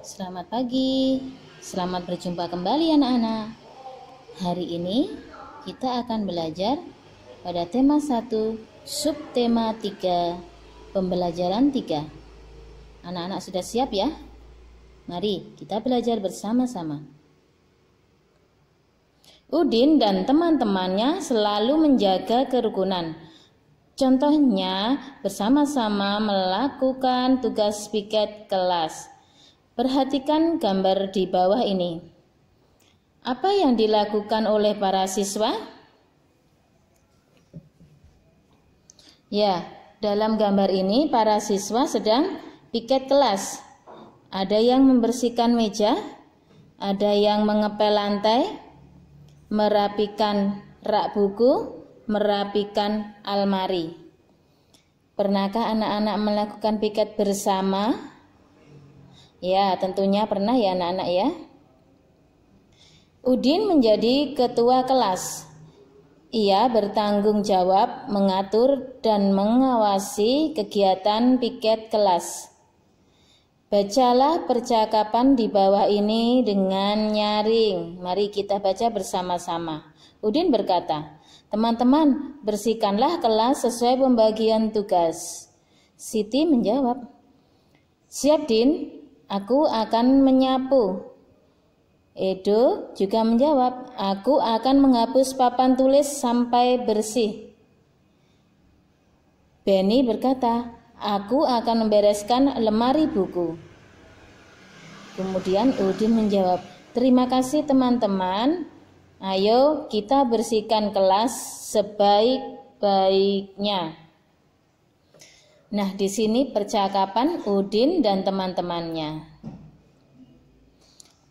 Selamat pagi, selamat berjumpa kembali anak-anak. Hari ini kita akan belajar pada tema 1, subtema 3, pembelajaran 3. Anak-anak sudah siap ya? Mari kita belajar bersama-sama. Udin dan teman-temannya selalu menjaga kerukunan. Contohnya, bersama-sama melakukan tugas piket kelas. Perhatikan gambar di bawah ini. Apa yang dilakukan oleh para siswa? Ya, dalam gambar ini para siswa sedang piket kelas. Ada yang membersihkan meja, ada yang mengepel lantai, merapikan rak buku, merapikan almari. Pernahkah anak-anak melakukan piket bersama? Ya, tentunya pernah ya anak-anak ya. Udin menjadi ketua kelas. Ia bertanggung jawab mengatur dan mengawasi kegiatan piket kelas. Bacalah percakapan di bawah ini dengan nyaring. Mari kita baca bersama-sama. Udin berkata, "Teman-teman, bersihkanlah kelas sesuai pembagian tugas." Siti menjawab, "Siap, Din, aku akan menyapu." Edo juga menjawab, "Aku akan menghapus papan tulis sampai bersih." Benny berkata, "Aku akan membereskan lemari buku." Kemudian Udin menjawab, "Terima kasih teman-teman. Ayo kita bersihkan kelas sebaik-baiknya." Nah, di sini percakapan Udin dan teman-temannya.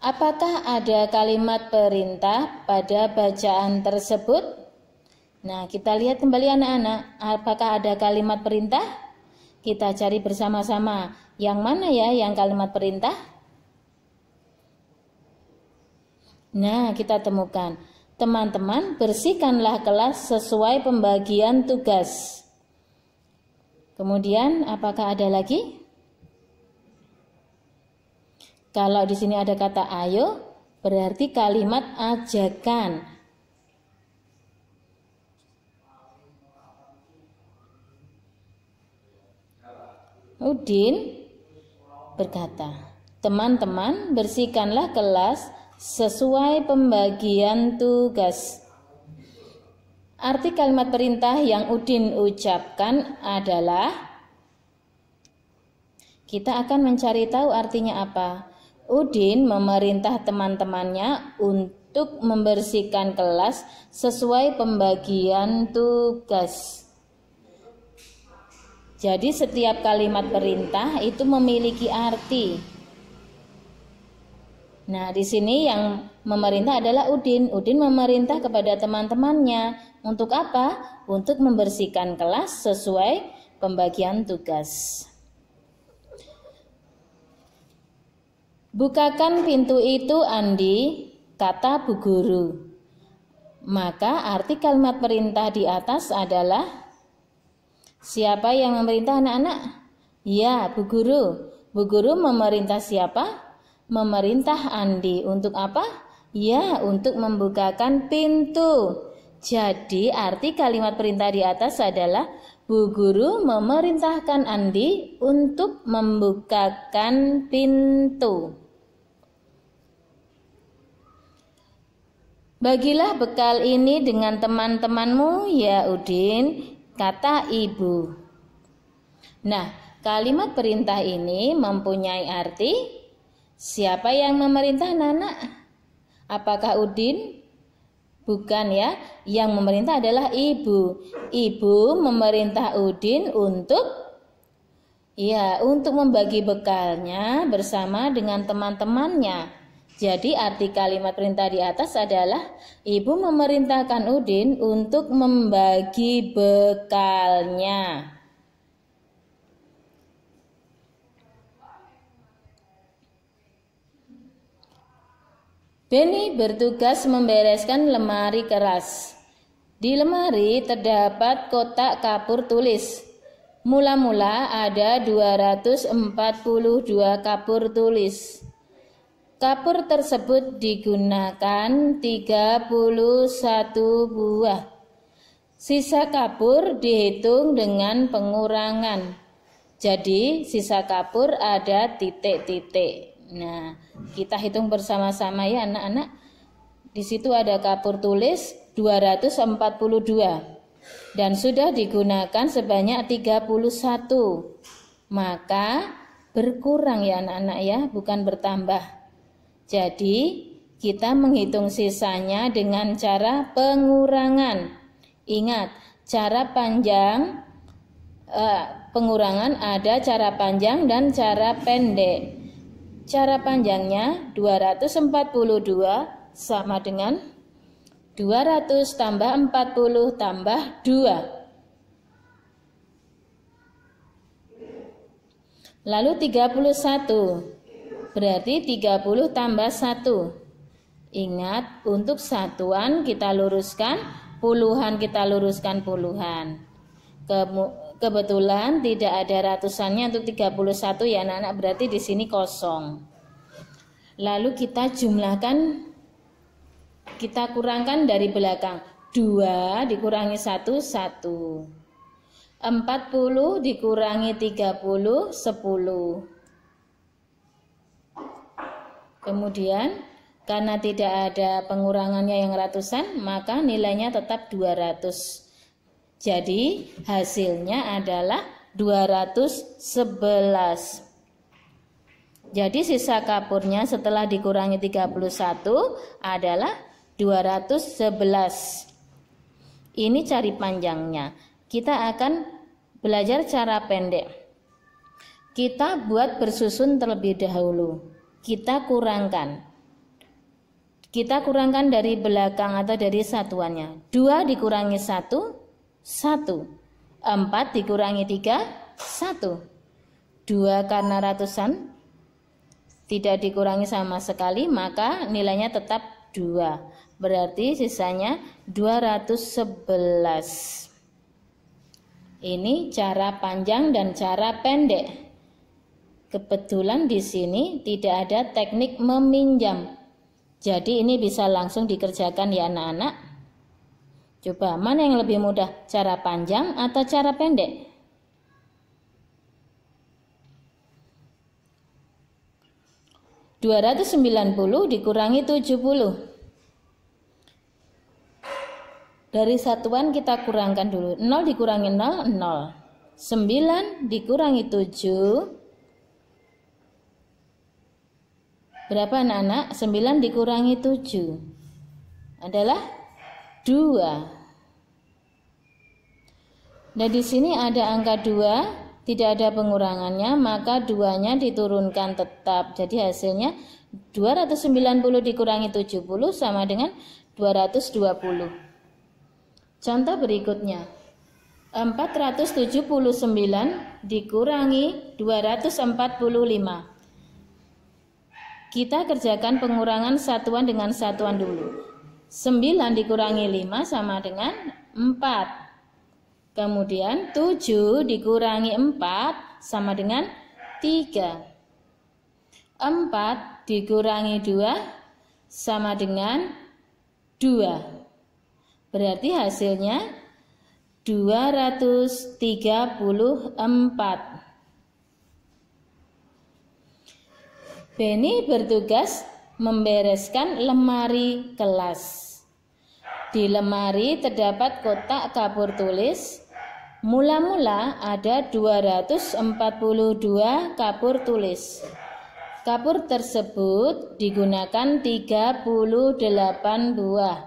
Apakah ada kalimat perintah pada bacaan tersebut? Nah, kita lihat kembali anak-anak. Apakah ada kalimat perintah? Kita cari bersama-sama. Yang mana ya yang kalimat perintah? Nah, kita temukan. Teman-teman, bersihkanlah kelas sesuai pembagian tugas. Kemudian, apakah ada lagi? Kalau di sini ada kata ayo, berarti kalimat ajakan. Udin berkata, "Teman-teman, bersihkanlah kelas sesuai pembagian tugas." Arti kalimat perintah yang Udin ucapkan adalah, kita akan mencari tahu artinya apa. Udin memerintah teman-temannya untuk membersihkan kelas sesuai pembagian tugas. Jadi setiap kalimat perintah itu memiliki arti. Nah, di sini yang memerintah adalah Udin. Udin memerintah kepada teman-temannya untuk apa? Untuk membersihkan kelas sesuai pembagian tugas. "Bukakan pintu itu, Andi," kata Bu Guru. Maka arti kalimat perintah di atas adalah, siapa yang memerintah anak-anak? Ya, Bu Guru. Bu Guru memerintah siapa? Memerintah Andi. Untuk apa? Ya, untuk membukakan pintu. Jadi arti kalimat perintah di atas adalah Bu Guru memerintahkan Andi untuk membukakan pintu. "Bagilah bekal ini dengan teman-temanmu ya Udin," kata ibu. Nah, kalimat perintah ini mempunyai arti, siapa yang memerintah anak-anak? Apakah Udin? Bukan ya, yang memerintah adalah ibu. Ibu memerintah Udin untuk membagi bekalnya bersama dengan teman-temannya. Jadi arti kalimat perintah di atas adalah ibu memerintahkan Udin untuk membagi bekalnya. Benny bertugas membereskan lemari keras. Di lemari terdapat kotak kapur tulis. Mula-mula ada 242 kapur tulis. Kapur tersebut digunakan 31 buah. Sisa kapur dihitung dengan pengurangan. Jadi sisa kapur ada titik-titik. Nah, kita hitung bersama-sama ya anak-anak. Di situ ada kapur tulis 242 dan sudah digunakan sebanyak 31. Maka berkurang ya anak-anak ya, bukan bertambah. Jadi kita menghitung sisanya dengan cara pengurangan. Ingat, cara panjang pengurangan ada cara panjang dan cara pendek. Cara panjangnya 242 sama dengan 200 tambah 40 tambah 2. Lalu 31. Berarti 30 tambah 1. Ingat, untuk satuan kita luruskan, puluhan kita luruskan puluhan. Kebetulan tidak ada ratusannya untuk 31 ya anak-anak, berarti di sini kosong. Lalu kita jumlahkan, kita kurangkan dari belakang. 2 dikurangi 1, 1. 40 dikurangi 30, 10. Kemudian karena tidak ada pengurangannya yang ratusan, maka nilainya tetap 200. Jadi hasilnya adalah 211. Jadi sisa kapurnya setelah dikurangi 31 adalah 211. Ini cari panjangnya. Kita akan belajar cara pendek. Kita buat bersusun terlebih dahulu. Kita kurangkan dari belakang atau dari satuannya. 2 dikurangi 1, 1. 4 dikurangi 3, 1. 2 karena ratusan tidak dikurangi sama sekali, maka nilainya tetap 2. Berarti sisanya 211. Ini cara panjang dan cara pendek. Kebetulan di sini tidak ada teknik meminjam. Jadi ini bisa langsung dikerjakan ya anak-anak. Coba mana yang lebih mudah, cara panjang atau cara pendek? (290) dikurangi 70. Dari satuan kita kurangkan dulu. 0 dikurangi 0, 0. 9 dikurangi 7. Berapa anak-anak? 9 dikurangi 7 adalah 2. Dan di sini ada angka 2, tidak ada pengurangannya, maka 2-nya diturunkan tetap. Jadi hasilnya 290 dikurangi 70 sama dengan 220. Contoh berikutnya. 479 dikurangi 245. Kita kerjakan pengurangan satuan dengan satuan dulu. 9 dikurangi 5 sama dengan 4. Kemudian 7 dikurangi 4 sama dengan 3. 4 dikurangi 2 sama dengan 2. Berarti hasilnya 234. Beni bertugas membereskan lemari kelas. Di lemari terdapat kotak kapur tulis. Mula-mula ada 242 kapur tulis. Kapur tersebut digunakan 38 buah.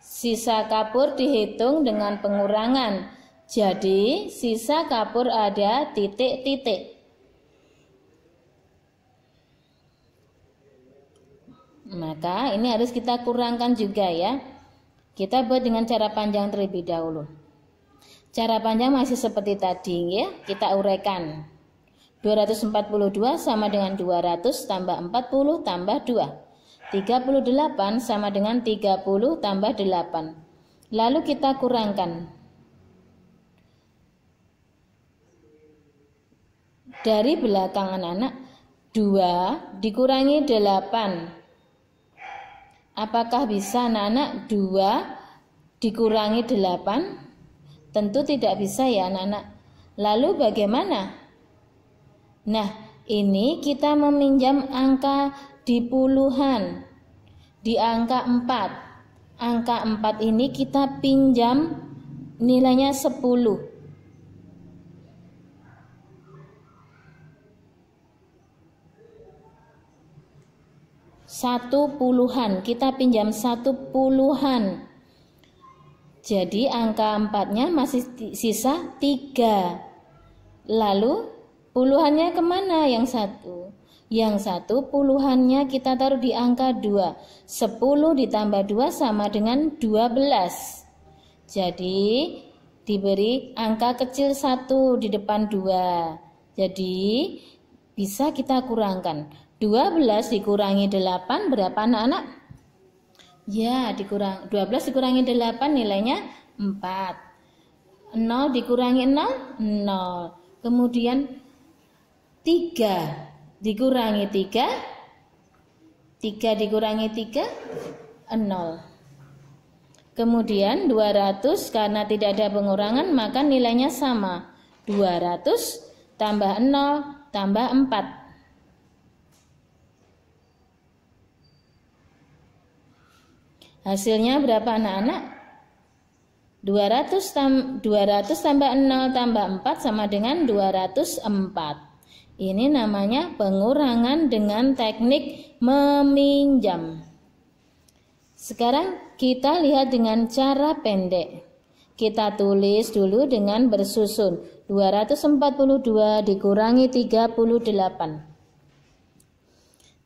Sisa kapur dihitung dengan pengurangan. Jadi sisa kapur ada titik-titik. Maka ini harus kita kurangkan juga ya. Kita buat dengan cara panjang terlebih dahulu. Cara panjang masih seperti tadi ya. Kita uraikan. 242 sama dengan 200 tambah 40 tambah 2. 38 sama dengan 30 tambah 8. Lalu kita kurangkan. Dari belakang anak-anak, 2 dikurangi 8. Apakah bisa anak-anak 2 dikurangi 8? Tentu tidak bisa ya anak-anak. Lalu bagaimana? Nah, ini kita meminjam angka di puluhan, di angka 4. Angka 4 ini kita pinjam nilainya 10. 1 puluhan, kita pinjam 1 puluhan. Jadi angka 4-nya masih sisa 3. Lalu puluhannya kemana yang 1? Yang 1 puluhannya kita taruh di angka 2. 10 ditambah 2 sama dengan 12. Jadi diberi angka kecil 1 di depan 2. Jadi bisa kita kurangkan. 12 dikurangi 8 berapa anak-anak? Ya, 12 dikurangi 8 nilainya 4. 0 dikurangi 0, 0. Kemudian 3 dikurangi 3, 3 dikurangi 3, 0. Kemudian 200 karena tidak ada pengurangan maka nilainya sama. 200 tambah 0 tambah 4. Hasilnya berapa anak-anak? 200 tambah 0 tambah 4 sama dengan 204. Ini namanya pengurangan dengan teknik meminjam. Sekarang kita lihat dengan cara pendek. Kita tulis dulu dengan bersusun. 242 dikurangi 38.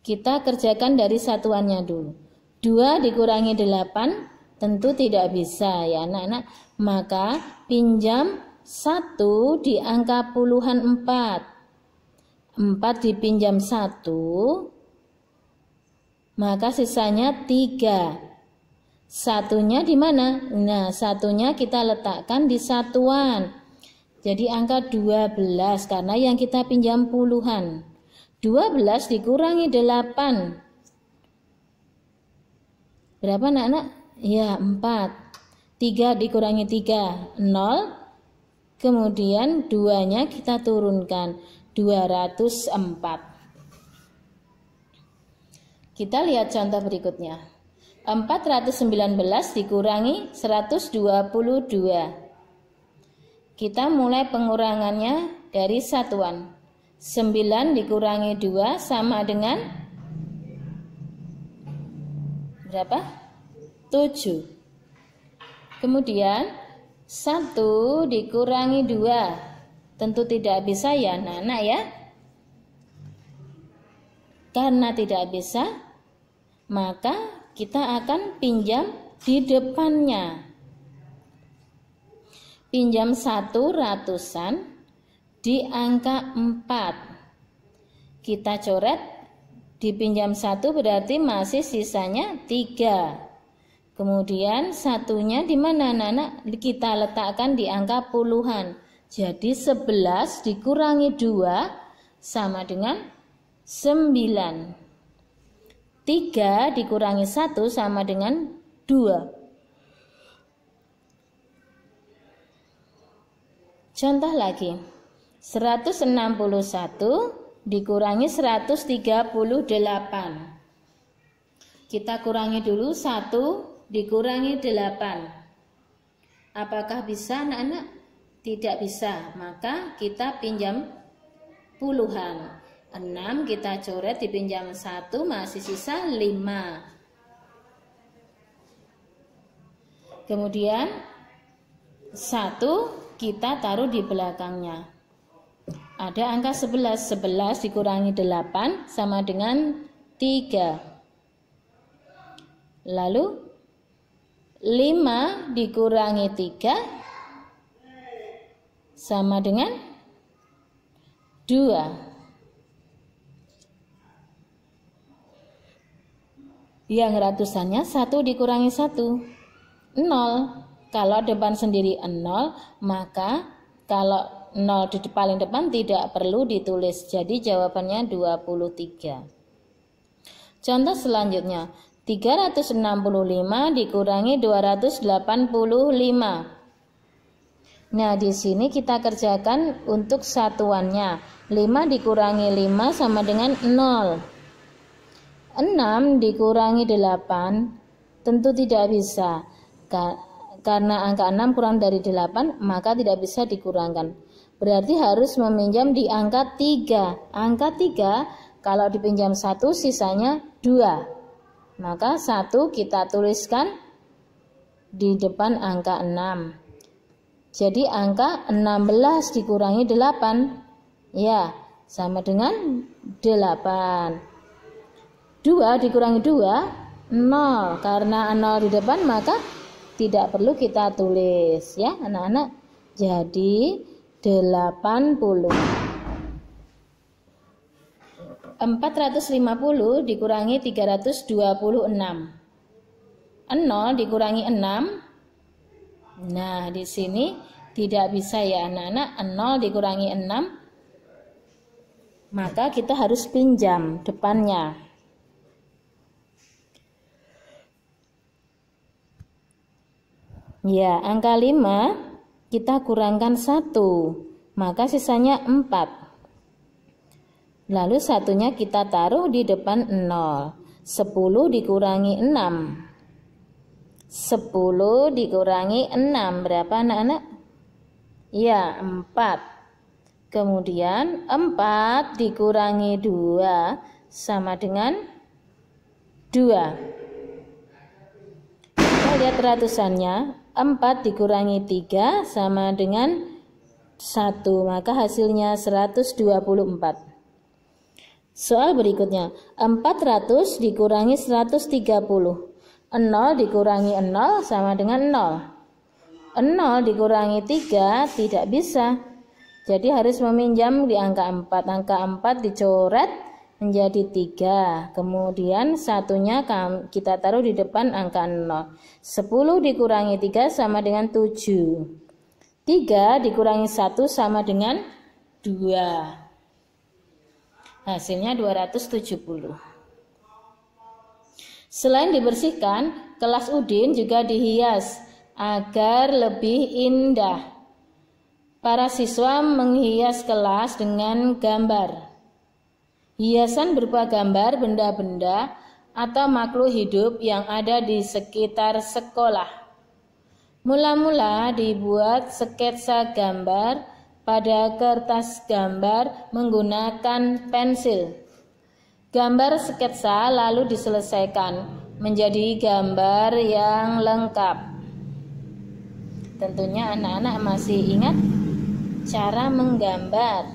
Kita kerjakan dari satuannya dulu. 2 dikurangi 8 tentu tidak bisa ya anak-anak. Maka pinjam 1 di angka puluhan 4. 4 dipinjam 1, maka sisanya 3. Satunya di mana? Nah, satunya kita letakkan di satuan. Jadi angka 12 karena yang kita pinjam puluhan. 12 dikurangi 8. Berapa anak-anak? Ya 4. 3 dikurangi 3, 0. Kemudian 2-nya kita turunkan, 204. Kita lihat contoh berikutnya. 419 dikurangi 122. Kita mulai pengurangannya dari satuan. 9 dikurangi 2 sama dengan berapa? 7. Kemudian 1 dikurangi 2. Tentu tidak bisa ya anak-anak ya. Karena tidak bisa, maka kita akan pinjam di depannya. Pinjam 1 ratusan di angka 4. Kita coret. Dipinjam 1 berarti masih sisanya 3. Kemudian satunya di mana anak-anak? Kita letakkan di angka puluhan. Jadi 11 dikurangi 2 sama dengan 9. 3 dikurangi 1 sama dengan 2. Contoh lagi. 161 dikurangi 138. Kita kurangi dulu 1 dikurangi 8. Apakah bisa anak-anak? Tidak bisa. Maka kita pinjam puluhan. 6 kita coret dipinjam 1 masih sisa 5. Kemudian 1 kita taruh di belakangnya. Ada angka 11. 11 dikurangi 8 sama dengan 3. Lalu 5 dikurangi 3 sama dengan 2. Yang ratusannya 1 dikurangi 1. 0. Kalau depan sendiri 0, maka kalau 0 di paling depan tidak perlu ditulis. Jadi jawabannya 23. Contoh selanjutnya, 365 dikurangi 285. Nah, di sini kita kerjakan untuk satuannya. 5 dikurangi 5 sama dengan 0. 6 dikurangi 8 tentu tidak bisa. Karena angka 6 kurang dari 8, maka tidak bisa dikurangkan. Berarti harus meminjam di angka 3. Angka 3 kalau dipinjam 1 sisanya 2. Maka 1 kita tuliskan di depan angka 6. Jadi angka 16 dikurangi 8. Ya, sama dengan 8. 2 dikurangi 2, 0. Karena 0 di depan maka tidak perlu kita tulis ya anak-anak. Jadi 80. 450 dikurangi 326. 0 dikurangi 6. Nah, di sini tidak bisa ya anak-anak. 0 dikurangi 6. Maka kita harus pinjam depannya. Ya, angka 5 kita kurangkan 1, maka sisanya 4. Lalu satunya kita taruh di depan 0. 10 dikurangi 6. 10 dikurangi 6 berapa anak-anak? Ya, 4. Kemudian 4 dikurangi 2 sama dengan 2. Kita lihat ratusannya. 4 dikurangi 3 sama dengan 1, maka hasilnya 124. Soal berikutnya, 400 dikurangi 130. 0 dikurangi 0 sama dengan 0. 0 dikurangi 3 tidak bisa. Jadi harus meminjam di angka 4. Angka 4 dicoret menjadi 3. Kemudian satunya kita taruh di depan angka 0. 10 dikurangi 3 sama dengan 7. 3 dikurangi 1 sama dengan 2. Hasilnya 270. Selain dibersihkan, kelas Udin juga dihias agar lebih indah. Para siswa menghias kelas dengan gambar. Hiasan berupa gambar benda-benda atau makhluk hidup yang ada di sekitar sekolah. Mula-mula dibuat sketsa gambar pada kertas gambar menggunakan pensil. Gambar sketsa lalu diselesaikan menjadi gambar yang lengkap. Tentunya anak-anak masih ingat cara menggambar.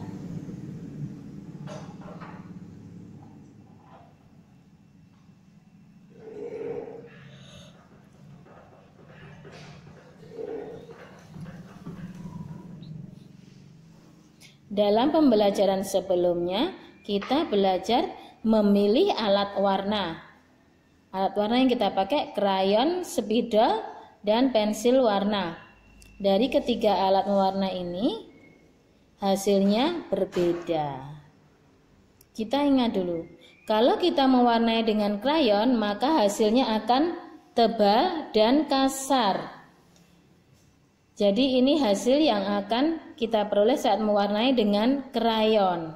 Dalam pembelajaran sebelumnya, kita belajar memilih alat warna. Alat warna yang kita pakai krayon, spidol, dan pensil warna. Dari ketiga alat mewarna ini, hasilnya berbeda. Kita ingat dulu, kalau kita mewarnai dengan krayon, maka hasilnya akan tebal dan kasar. Jadi ini hasil yang akan kita peroleh saat mewarnai dengan krayon.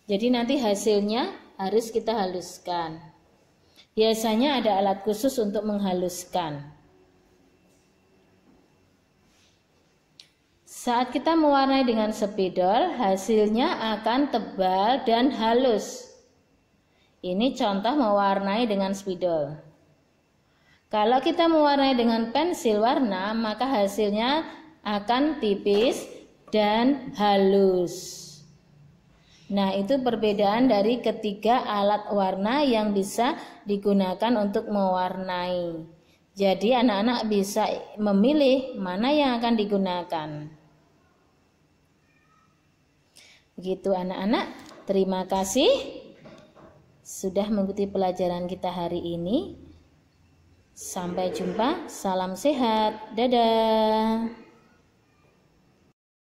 Jadi nanti hasilnya harus kita haluskan. Biasanya ada alat khusus untuk menghaluskan. Saat kita mewarnai dengan spidol, hasilnya akan tebal dan halus. Ini contoh mewarnai dengan spidol. Kalau kita mewarnai dengan pensil warna, maka hasilnya akan tipis dan halus. Nah, itu perbedaan dari ketiga alat warna yang bisa digunakan untuk mewarnai. Jadi anak-anak bisa memilih mana yang akan digunakan. Begitu anak-anak, terima kasih sudah mengikuti pelajaran kita hari ini. Sampai jumpa, salam sehat, dadah.